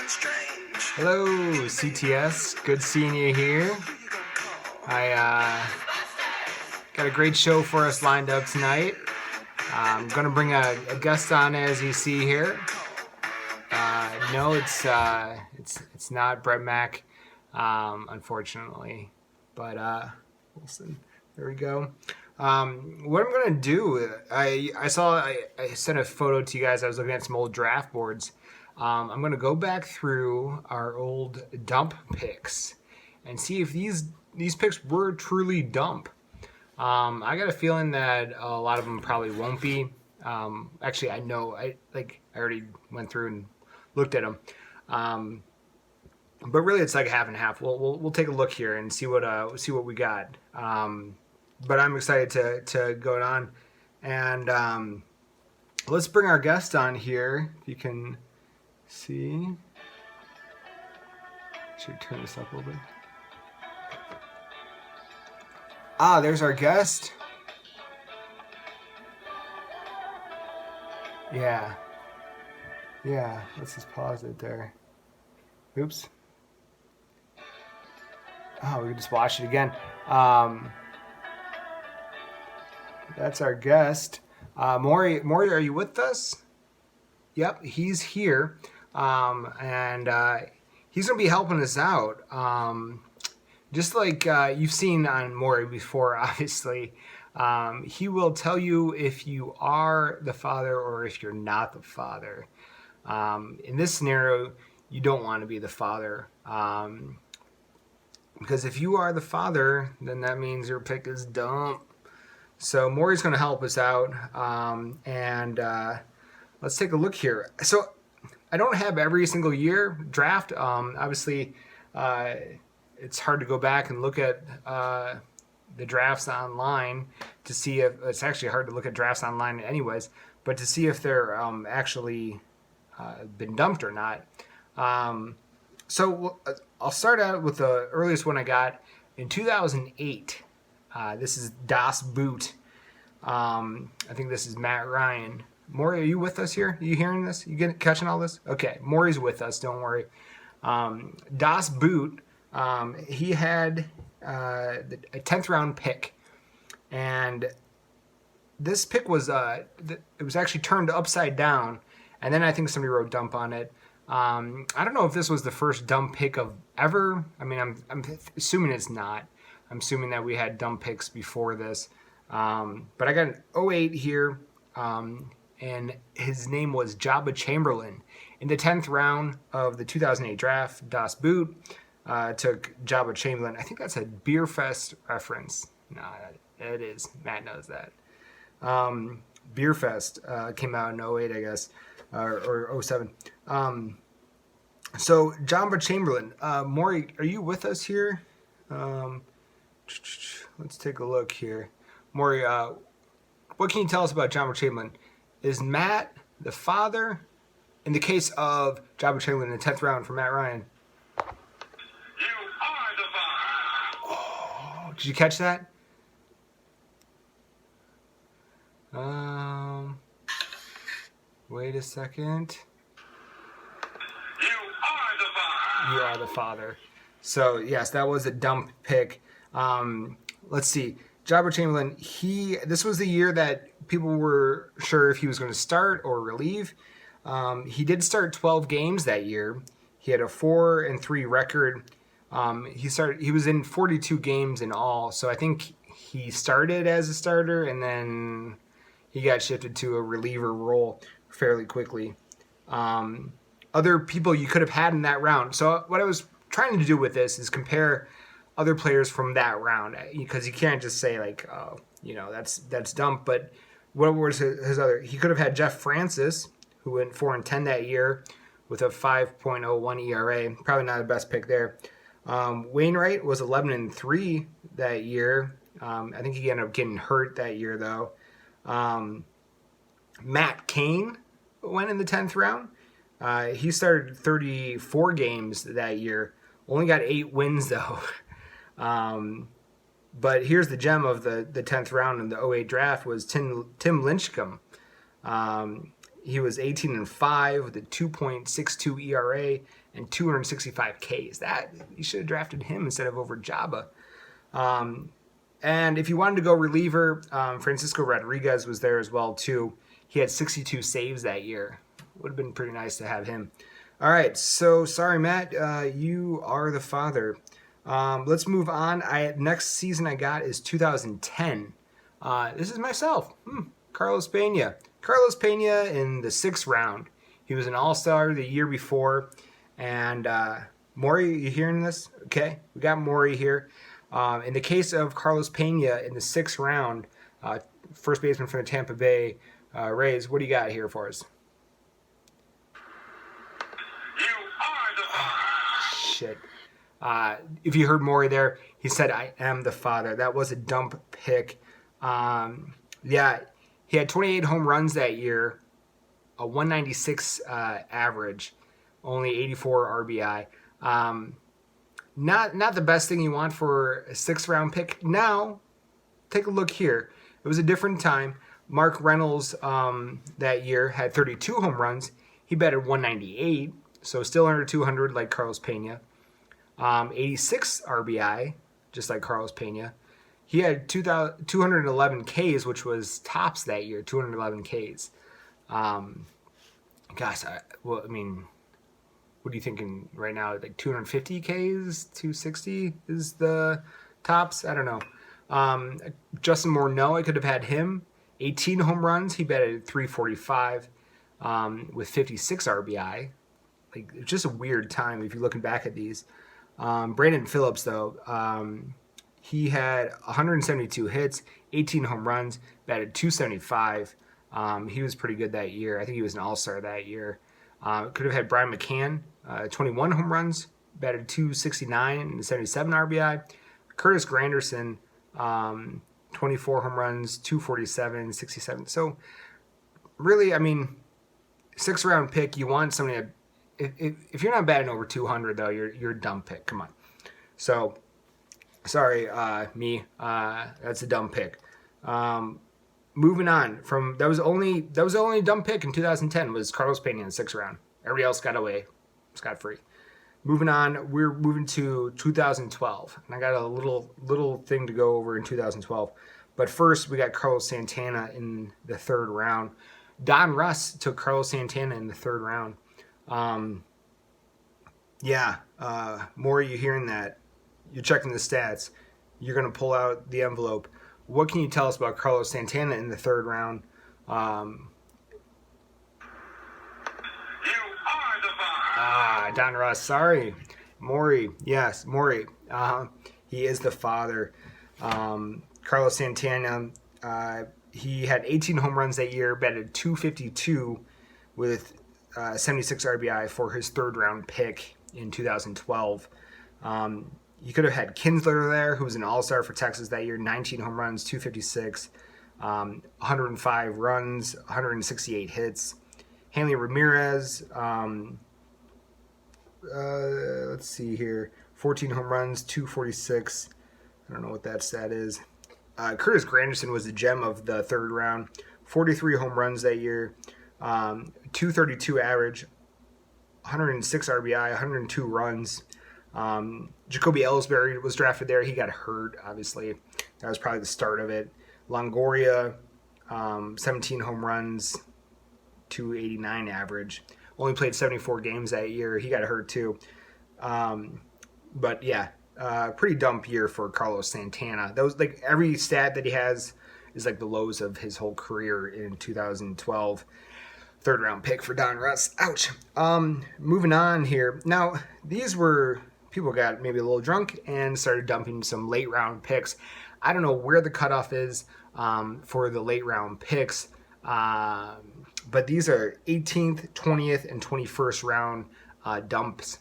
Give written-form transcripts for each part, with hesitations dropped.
Hello, CTS. Good seeing you here. I got a great show for us lined up tonight. I'm going to bring a guest on, as you see here. No, it's not Brett Mack, unfortunately. But Wilson, there we go. What I'm going to do, I sent a photo to you guys. I was looking at some old draft boards. I'm going to go back through our old dump picks and see if these picks were truly dump. I got a feeling that a lot of them probably won't be. Actually, I know. I already went through and looked at them. But really, it's like half and half. We'll take a look here and see what we got. But I'm excited to go on, and let's bring our guest on here. If you can see, should turn this up a little bit. There's our guest. Yeah. Let's just pause it there. Oops. Oh, we can just watch it again. That's our guest. Maury, are you with us? Yep, he's here. And he's going to be helping us out. Just like you've seen on Maury before, obviously. He will tell you if you are the father or if you're not the father. In this scenario, you don't want to be the father. Because if you are the father, then that means your pick is dump. So Maury's going to help us out. And let's take a look here. So I don't have every single year draft. Obviously, it's hard to go back and look at the drafts online to see if it's actually hard to look at drafts online anyways, but to see if they're actually been dumped or not. So I'll start out with the earliest one I got in 2008. This is Das Boot. I think this is Matt Ryan. Maury, are you with us here? Are you hearing this? You catching all this? Okay, Maury's with us. Don't worry. Das Boot. He had a 10th round pick, and this pick was it was actually turned upside down, and then I think somebody wrote dump on it. I don't know if this was the first dump pick of ever. I mean, I'm assuming it's not. I'm assuming that we had dump picks before this, but I got an 08 here, and his name was Jabba Chamberlain. In the 10th round of the 2008 draft, Das Boot took Jabba Chamberlain. I think that's a Beer Fest reference. No, it is. Matt knows that. Beer Fest came out in 08, I guess, or 07. So Jabba Chamberlain. Maury, are you with us here? Let's take a look here. Maury, what can you tell us about Jabba Chamberlain? Is Matt the father? In the case of Jabba Chamberlain in the 10th round for Matt Ryan. Oh, did you catch that? Wait a second. You are the father. So yes, that was a dump pick. Let's see. Jabba Chamberlain. This was the year that people were sure if he was going to start or relieve. He did start 12 games that year. He had a 4-3 record. He was in 42 games in all. So I think he started as a starter and then he got shifted to a reliever role fairly quickly. Other people you could have had in that round. So what I was trying to do with this is compare other players from that round, because you can't just say like, oh, that's dump. But what was his other? He could have had Jeff Francis, who went 4-10 that year with a 5.01 ERA. Probably not the best pick there. Wainwright was 11-3 that year. I think he ended up getting hurt that year though. Matt Cain went in the 10th round. He started 34 games that year. Only got 8 wins though. But here's the gem of the 10th round in the 08 draft was Tim Lynchcomb. He was 18-5 with a 2.62 ERA and 265 Ks. That you should have drafted him instead of over Jabba. And if you wanted to go reliever, Francisco Rodriguez was there as well too. He had 62 saves that year. Would have been pretty nice to have him. All right, so sorry, Matt, you are the father. Let's move on. Next season I got is 2010. This is myself, Carlos Pena. Carlos Pena in the 6th round. He was an all-star the year before. And Maury, you hearing this? Okay, we got Maury here. In the case of Carlos Pena in the 6th round, first baseman for the Tampa Bay Rays, what do you got here for us? You are the father. Shit. If you heard Maury there, he said, I am the father. That was a dump pick. Yeah, he had 28 home runs that year, a 196 average, only 84 RBI. Not the best thing you want for a 6th round pick. Now, take a look here. It was a different time. Mark Reynolds that year had 32 home runs. He batted 198, so still under 200 like Carlos Pena. 86 RBI, just like Carlos Pena. He had 211 Ks, which was tops that year, 211 Ks. Gosh, what are you thinking right now? Like 250 Ks, 260 is the tops? I don't know. Justin Morneau, I could have had him. 18 home runs. He batted 345 with 56 RBI. Like, it's just a weird time if you're looking back at these. Brandon Phillips, though, he had 172 hits, 18 home runs, batted 275. He was pretty good that year. I think he was an all-star that year. Could have had Brian McCann, 21 home runs, batted 269 and 77 RBI. Curtis Granderson, 24 home runs, 247, 67. So, really, 6th round pick, you want somebody to, if you're not batting over 200, though, you're a dumb pick. Come on. So, sorry, me. That's a dumb pick. Moving on from that was the only dumb pick in 2010 was Carlos Pena in the 6th round. Everybody else got away scot free. Moving on, we're moving to 2012, and I got a little thing to go over in 2012. But first, we got Carlos Santana in the 3rd round. Don Russ took Carlos Santana in the 3rd round. More you hearing that? You're checking the stats. You're gonna pull out the envelope. What can you tell us about Carlos Santana in the 3rd round? You are the father. Don Russ. Sorry. Maury. Yes, Maury. He is the father. Carlos Santana, he had 18 home runs that year, batted 252 with 76 RBI for his 3rd round pick in 2012. You could have had Kinsler there, who was an all-star for Texas that year, 19 home runs, 256, 105 runs, 168 hits. Hanley Ramirez, let's see here, 14 home runs, 246. I don't know what that stat is. Curtis Granderson was the gem of the 3rd round, 43 home runs that year, 232 average, 106 RBI, 102 runs. Jacoby Ellsbury was drafted there. He got hurt, obviously. That was probably the start of it. Longoria, 17 home runs, 289 average. Only played 74 games that year. He got hurt too. But yeah, pretty dump year for Carlos Santana. That was like every stat that he has is like the lows of his whole career in 2012. 3rd round pick for Don Russ. Ouch. Moving on here. Now, these were people got maybe a little drunk and started dumping some late round picks. I don't know where the cutoff is for the late round picks, but these are 18th, 20th, and 21st round dumps.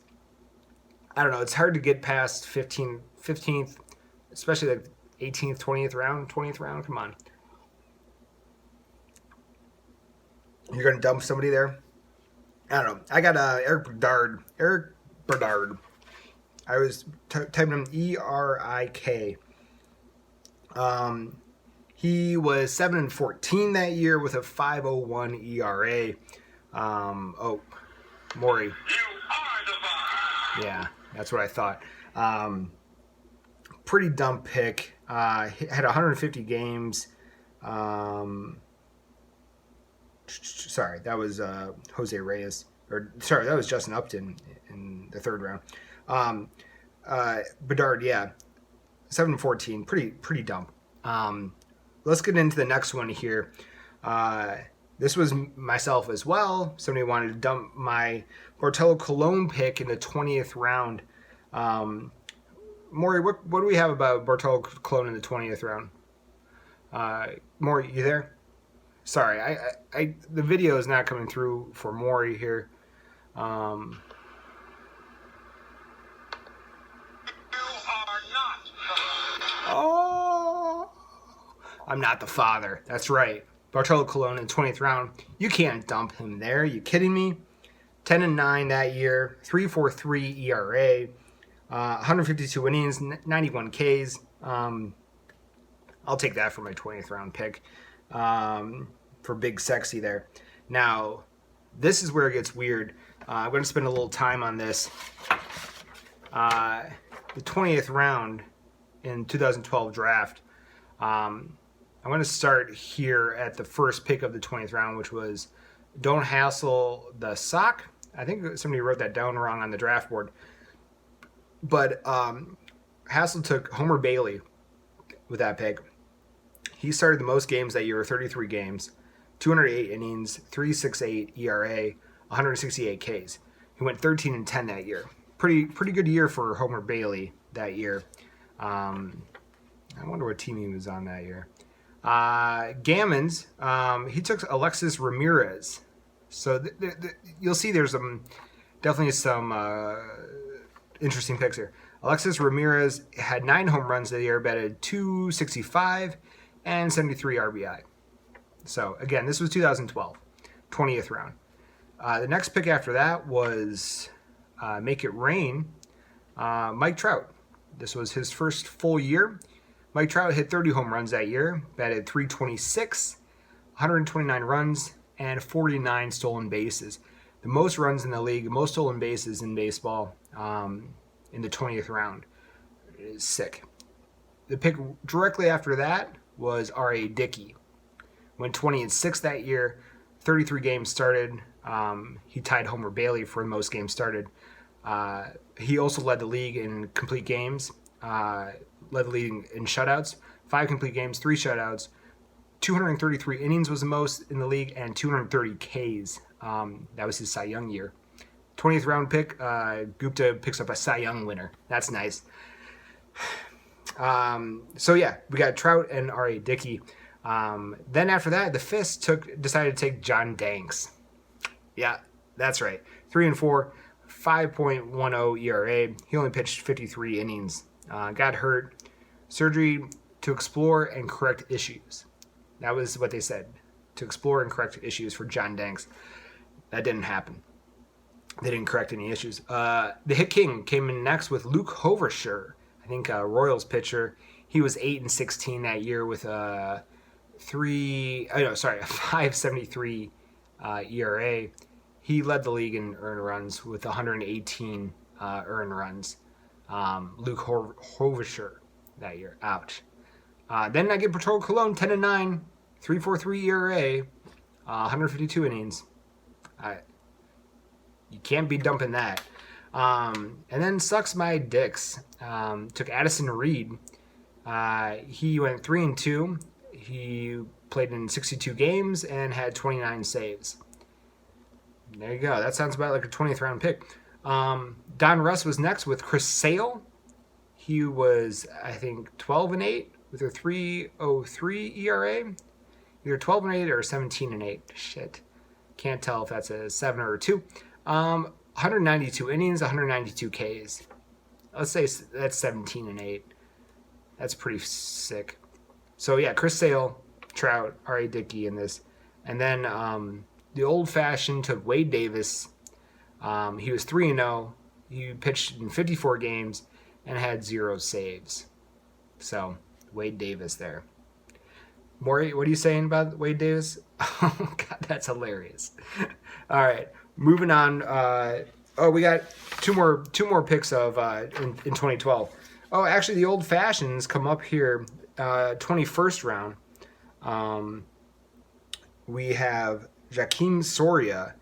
I don't know. It's hard to get past 15th, especially like 18th, 20th round. Come on. You're going to dump somebody there? I don't know. I got Eric Berdard. I was typing him Erik. He was 7-14 that year with a 5.01 ERA. Maury. You are the vine. Yeah, that's what I thought. Pretty dumb pick. Had 150 games. Sorry, that was Jose Reyes. That was Justin Upton in the third round. Bedard, yeah, 7-14, pretty dumb. Let's get into the next one here. This was myself as well. Somebody wanted to dump my Bartolo Colon pick in the 20th round. Maury, what do we have about Bartolo Colon in the 20th round? Maury, you there? Sorry, I the video is not coming through for Maury here. You are not the vine. Oh, I'm not the father. That's right. Bartolo Colon in the 20th round. You can't dump him there. Are you kidding me? 10-9 that year. 3.43 ERA. 152 innings. 91 Ks. I'll take that for my 20th round pick. For Big Sexy there. Now, this is where it gets weird. I'm going to spend a little time on this. The 20th round in 2012 draft. I'm going to start here at the first pick of the 20th round, which was Don't Hassle the Sock. I think somebody wrote that down wrong on the draft board. But Hassel took Homer Bailey with that pick. He started the most games that year, 33 games, 208 innings, 3.68 ERA, 168 Ks. He went 13-10 that year. Pretty good year for Homer Bailey that year. I wonder what team he was on that year. Gammons, he took Alexis Ramirez. So you'll see there's definitely some interesting picks here. Alexis Ramirez had 9 home runs that year, batted .265 and 73 RBI. So again, this was 2012, 20th round. The next pick after that was Make It Rain, Mike Trout. This was his first full year. Mike Trout hit 30 home runs that year, batted .326, 129 runs, and 49 stolen bases. The most runs in the league, most stolen bases in baseball in the 20th round. It is sick. The pick directly after that was R.A. Dickey. Went 20-6 that year, 33 games started. He tied Homer Bailey for the most games started. He also led the league in complete games, led the league in shutouts, 5 complete games, 3 shutouts, 233 innings was the most in the league, and 230 Ks. That was his Cy Young year. 20th round pick, Gupta picks up a Cy Young winner. That's nice. So yeah, we got Trout and R.A. Dickey. Then after that, the Fist decided to take John Danks. Yeah, that's right. 3-4, 5.10 ERA. He only pitched 53 innings. Got hurt. Surgery to explore and correct issues. That was what they said. To explore and correct issues for John Danks. That didn't happen. They didn't correct any issues. The Hit King came in next with Luke Hoversher. I think Royals pitcher. He was 8-16 that year with a 5.73 ERA. He led the league in earned runs with 118 earned runs. Luke Hoversher that year. Ouch. Then I get Bartolo Colon 10-9, 3.43 ERA, 152 innings. You can't be dumping that. And then Sucks My Dicks. Took Addison Reed. He went 3-2. He played in 62 games and had 29 saves. There you go. That sounds about like a 20th round pick. Don Russ was next with Chris Sale. He was, I think, 12-8 with a 3.03 ERA. Either 12-8 or 17-8. Shit. Can't tell if that's a 7 or a 2. 192 innings, 192 Ks. Let's say that's 17-8. That's pretty sick. So yeah, Chris Sale, Trout, R.A. Dickey in this. And then the old-fashioned took Wade Davis. He was 3-0. He pitched in 54 games and had 0 saves. So Wade Davis there. Maury, what are you saying about Wade Davis? Oh God, that's hilarious. All right, moving on. We got two more picks of in 2012. Oh, actually, the old fashions come up here. 21st round. We have Jakim Soria.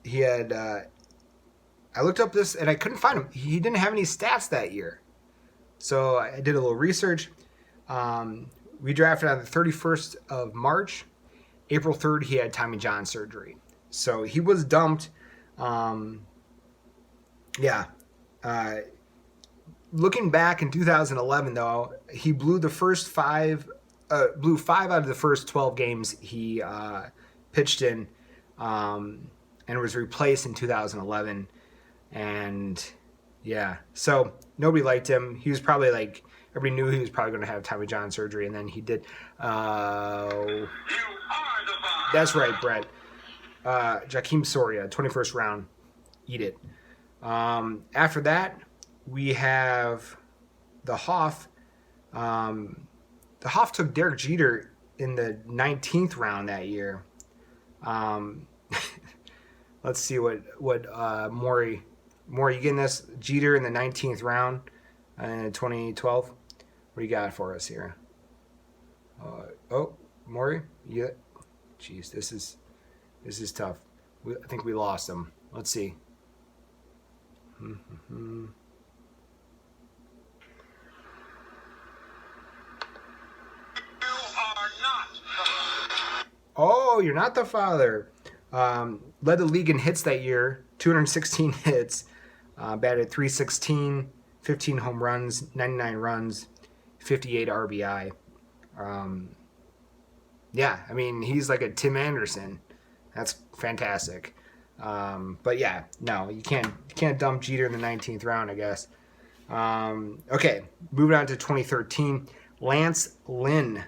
He had. I looked up this and I couldn't find him. He didn't have any stats that year, so I did a little research. We drafted on the 31st of March. April 3rd, he had Tommy John surgery. So he was dumped. Looking back in 2011, though, he blew the first blew 5 out of the first 12 games he pitched in, and was replaced in 2011. And yeah, so nobody liked him. He was probably like, everybody knew he was probably going to have Tommy John surgery, and then he did. That's right, Brett. Jakim Soria, 21st round. Eat it. After that, we have the Hoff. The Hoff took Derek Jeter in the 19th round that year. Let's see what Maury, you getting this? Jeter in the 19th round in 2012. What do you got for us here? Maury, yeah. Jeez, this is tough. I think we lost him. Let's see. You are not. Oh, you're not the father. Led the league in hits that year, 216 hits, batted .316, 15 home runs, 99 runs, 58 RBI. Yeah, I mean, he's like a Tim Anderson. That's fantastic. But yeah, no, you can't dump Jeter in the 19th round, I guess. Okay, moving on to 2013, Lance Lynn.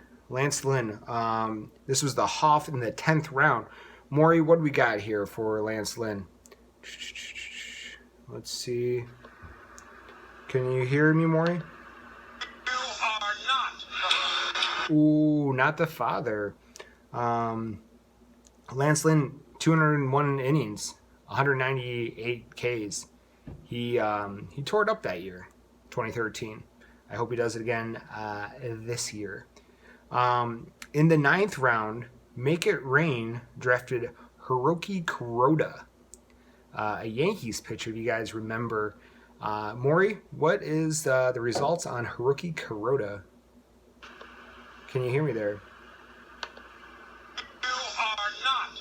This was the Hoff in the 10th round. Maury, what do we got here for Lance Lynn? Let's see. Can you hear me, Maury? You are not. Ooh, not the father. Lance Lynn, 201 innings, 198 Ks. He tore it up that year, 2013. I hope he does it again this year. In the 9th round, Make It Rain drafted Hiroki Kuroda, a Yankees pitcher, if you guys remember. Maury, what is the results on Hiroki Kuroda? Can you hear me there? You are not.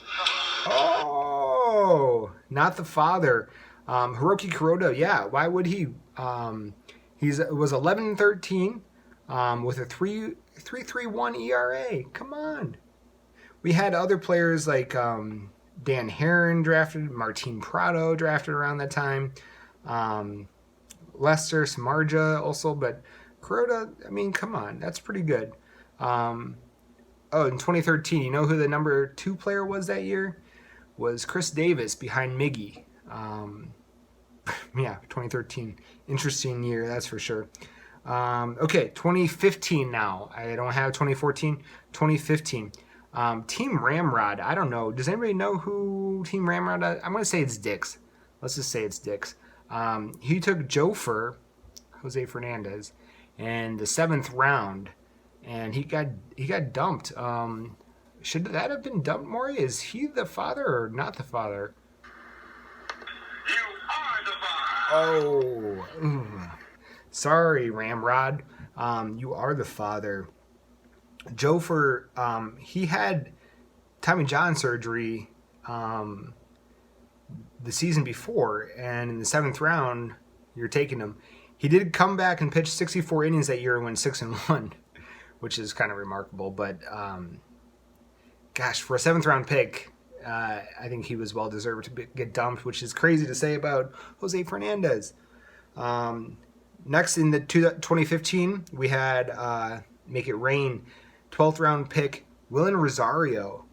Oh, not the father. Hiroki Kuroda, yeah, why would he? Was 11-13 with a 3.31 ERA. Come on. We had other players like Dan Herron drafted, Martin Prado drafted around that time, Lester Samardzija also, but Kuroda, I mean, come on, that's pretty good. In 2013, you know who the number 2 player was that year? Was Chris Davis behind Miggy. Yeah, 2013. Interesting year, that's for sure. Okay, 2015 now. I don't have 2014. 2015. Team Ramrod. I don't know. Does anybody know who Team Ramrod is? I'm going to say it's Dix. Let's just say it's Dix. He took Jose Fernandez, in the 7th round, and he got dumped. Should that have been dumped, Maury? Is he the father or not the father? You are the father. Oh, sorry, Ramrod. You are the father. He had Tommy John surgery the season before, and in the 7th round, you're taking him. He did come back and pitch 64 innings that year and went 6-1, which is kind of remarkable. But gosh, for a 7th round pick, I think he was well deserved to get dumped, which is crazy to say about Jose Fernandez. Next in the 2015, we had Make It Rain, 12th round pick, Willen Rosario.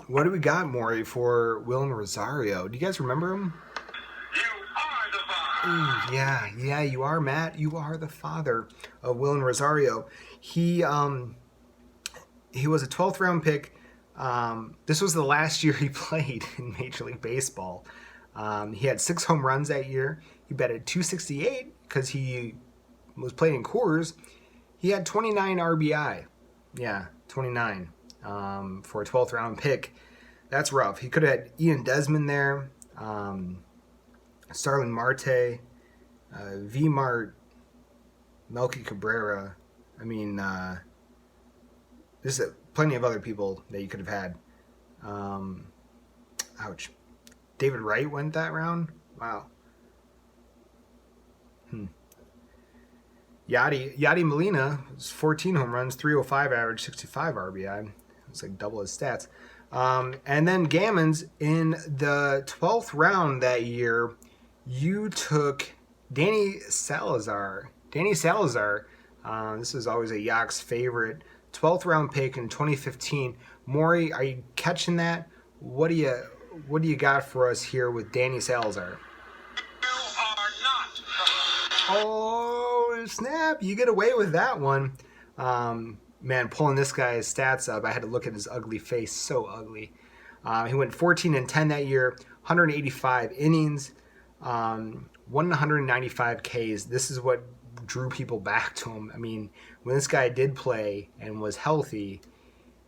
What do we got, Maury, for Willen Rosario? Do you guys remember him? You are the Yeah, you are, Matt. You are the father of Willen Rosario. He was a 12th round pick. This was the last year he played in Major League Baseball. He had 6 home runs that year. He batted .268 because he was playing in Coors. He had 29 RBI. Yeah, 29 for a 12th round pick. That's rough. He could have had Ian Desmond there, Starlin Marte, V-Mart, Melky Cabrera. I mean, there's plenty of other people that you could have had. Ouch. David Wright went that round? Wow. Yadi Molina was 14 home runs, 305 average, 65 RBI. It's like double his stats. And then Gammons, in the 12th round that year, you took Danny Salazar. This was always a Yak's favorite. 12th round pick in 2015. Maury, are you catching that? What do you got for us here with Danny Salazar? You are not. Oh, snap. You get away with that one. Man, pulling this guy's stats up, I had to look at his ugly face. So ugly. He went 14-10 that year, 185 innings, 195 Ks. This is what drew people back to him. I mean, when this guy did play and was healthy,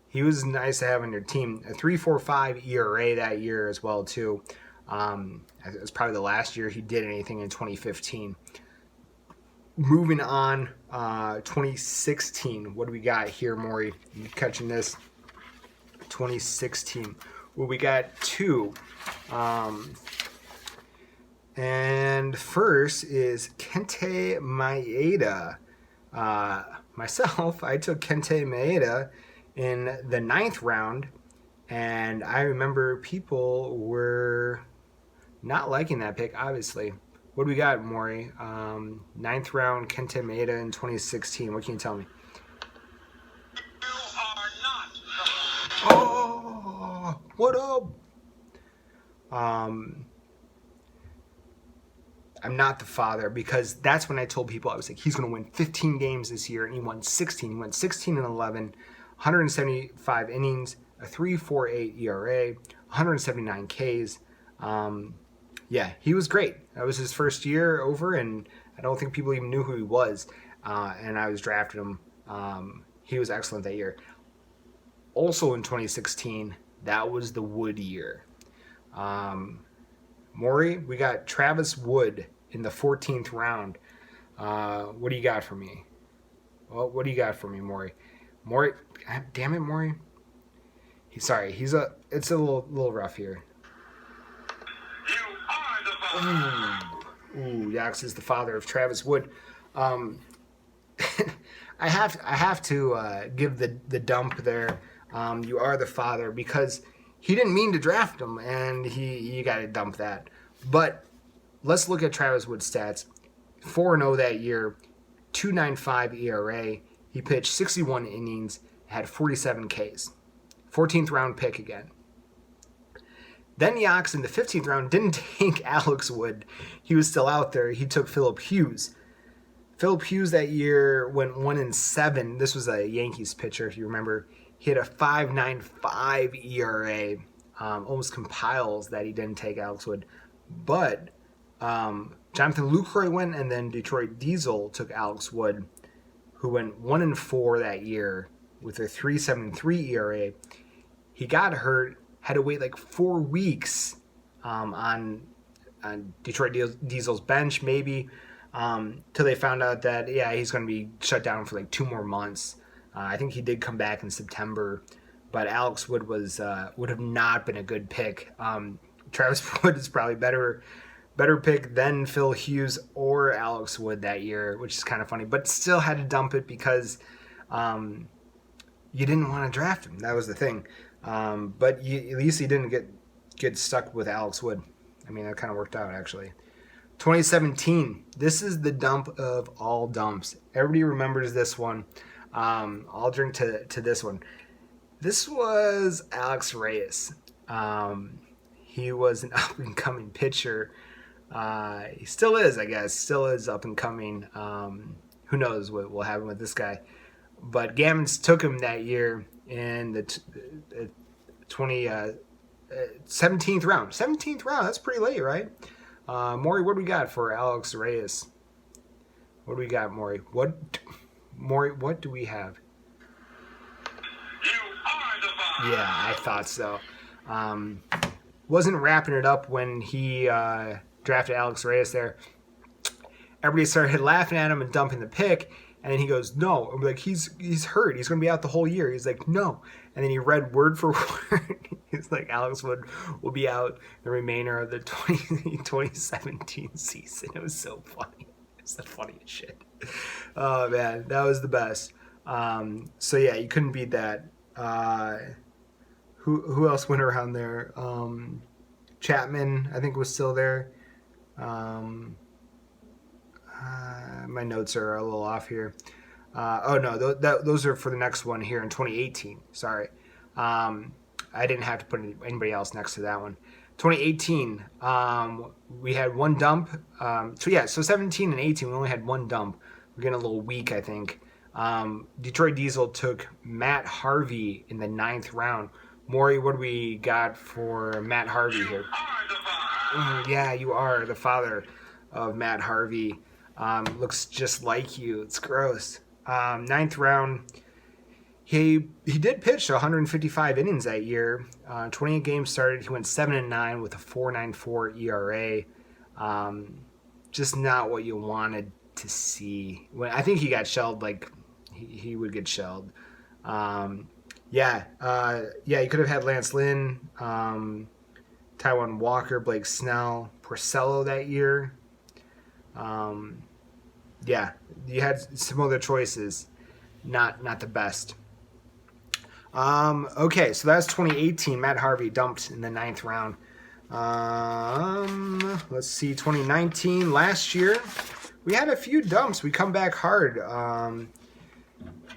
he was nice to have on your team. A 3.45 ERA that year as well, too. It was probably the last year he did anything in 2015. Moving on, 2016. What do we got here, Maury? You catching this? 2016. Well, we got 2. And first is Kente Maeda. Myself, I took Kente Maeda in the 9th round, and I remember people were not liking that pick, obviously. What do we got, Maury? 9th round, Kente Maeda in 2016. What can you tell me? You are not. Oh, what up? I'm not the father, because that's when I told people, I was like, he's going to win 15 games this year, and he won 16. He went 16-11, 175 innings, a 3.48 ERA, 179 Ks. Yeah, he was great. That was his first year over, and I don't think people even knew who he was. And I was drafting him. He was excellent that year. Also in 2016, that was the Wood year. Maury, we got Travis Wood in the 14th round. What do you got for me? Well, what do you got for me, Maury? Maury, damn it, Maury. It's a little rough here. You are the father. Ooh, Yax is the father of Travis Wood. I have to give the dump there. You are the father, because he didn't mean to draft him, and you got to dump that. But let's look at Travis Wood's stats. 4-0 that year, 2.95 ERA. He pitched 61 innings, had 47 Ks. 14th round pick again. Then Yax in the 15th round didn't take Alex Wood. He was still out there. He took Philip Hughes. Philip Hughes that year went 1-7. This was a Yankees pitcher, if you remember. He had a 5.95 ERA. Almost compiles that he didn't take Alex Wood. But Jonathan Lucroy went, and then Detroit Diesel took Alex Wood, who went 1-4 that year with a 3.73 ERA. He got hurt, had to wait like 4 weeks on Detroit Diesel's bench, maybe, till they found out that, yeah, he's going to be shut down for like 2 more months. I think he did come back in September, but Alex Wood would have not been a good pick. Travis Wood is probably better pick than Phil Hughes or Alex Wood that year, which is kind of funny, but still had to dump it because you didn't want to draft him. That was the thing. But at least he didn't get stuck with Alex Wood. I mean, that kind of worked out, actually. 2017. This is the dump of all dumps. Everybody remembers this one. I'll drink to this one. This was Alex Reyes. He was an up-and-coming pitcher. He still is, I guess. Still is up and coming. Who knows what will happen with this guy? But Gammons took him that year in the 17th round. 17th round. That's pretty late, right? Maury, what do we got for Alex Reyes? What do we got, Maury? What do we have? You are the father. Yeah, I thought so. Wasn't wrapping it up when he drafted Alex Reyes there. Everybody started laughing at him and dumping the pick, and then he goes, "No." I'm like, he's hurt. He's going to be out the whole year. He's like, "No." And then he read word for word. He's like, Alex Wood will be out the remainder of the 2017 season. It was so funny. It's the funniest shit. Oh, man. That was the best. So, yeah, you couldn't beat that. Who else went around there? Chapman, I think, was still there. My notes are a little off here. Those are for the next one here in 2018. Sorry. I didn't have to put anybody else next to that one. 2018, we had one dump. So 17 and 18, we only had one dump. We're getting a little weak, I think. Detroit Diesel took Matt Harvey in the 9th round. Maury, what do we got for Matt Harvey here? Are the father. Yeah, you are the father of Matt Harvey. Looks just like you. It's gross. 9th round. He did pitch 155 innings that year. 28 games started. He went 7-9 with a 4.94 ERA. Just not what you wanted to see. I think he got shelled like he would get shelled. You could have had Lance Lynn, Taiwan Walker, Blake Snell, Porcello that year. You had some other choices. Not the best. Okay, so that's 2018. Matt Harvey dumped in the 9th round. Let's see, 2019. Last year, we had a few dumps. We come back hard.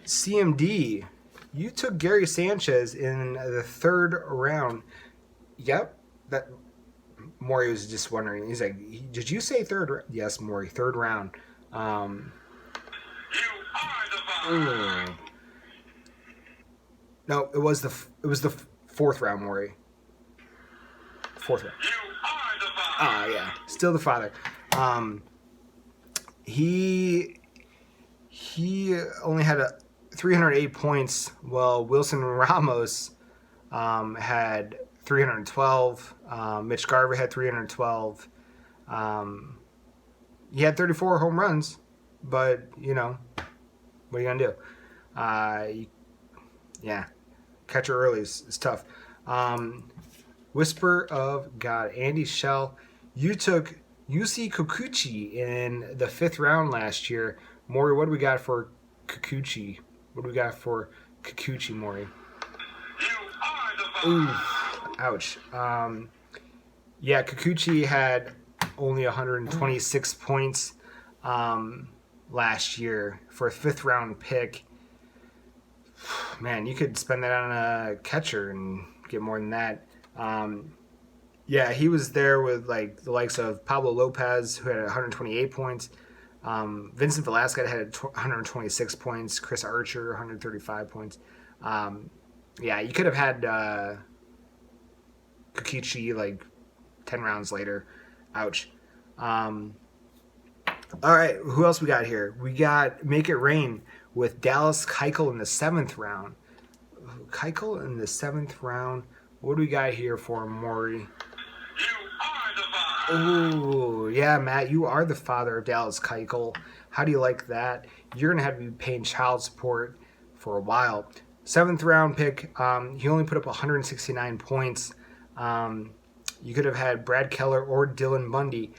CMD, you took Gary Sanchez in the 3rd round. Yep, that Maury was just wondering. He's like, "Did you say 3rd?" Yes, Maury, 3rd round. You are the father. No, it was the 4th round, Maury. 4th round. You are the father. Yeah, still the father. He only had 308 points. Well, Wilson Ramos had 312. Mitch Garver had 312. He had 34 home runs, but what are you gonna do? Catcher early is tough. Whisper of God, Andy Schell. You took UC Kikuchi in the 5th round last year. Maury, what do we got for Kikuchi? What do we got for Kikuchi, Maury? You are the father. Ooh, ouch. Kikuchi had only 126 points last year for a 5th round pick. Man, you could spend that on a catcher and get more than that. He was there with like the likes of Pablo Lopez, who had 128 points. Vincent Velasquez had 126 points. Chris Archer, 135 points. You could have had Kukichi like 10 rounds later. Ouch. All right, who else we got here? We got Make It Rain with Dallas Keuchel in the 7th round. Keuchel in the 7th round. What do we got here for Maury? You are the father. Oh, yeah, Matt, you are the father of Dallas Keuchel. How do you like that? You're going to have to be paying child support for a while. 7th round pick. He only put up 169 points. You could have had Brad Keller or Dylan Bundy.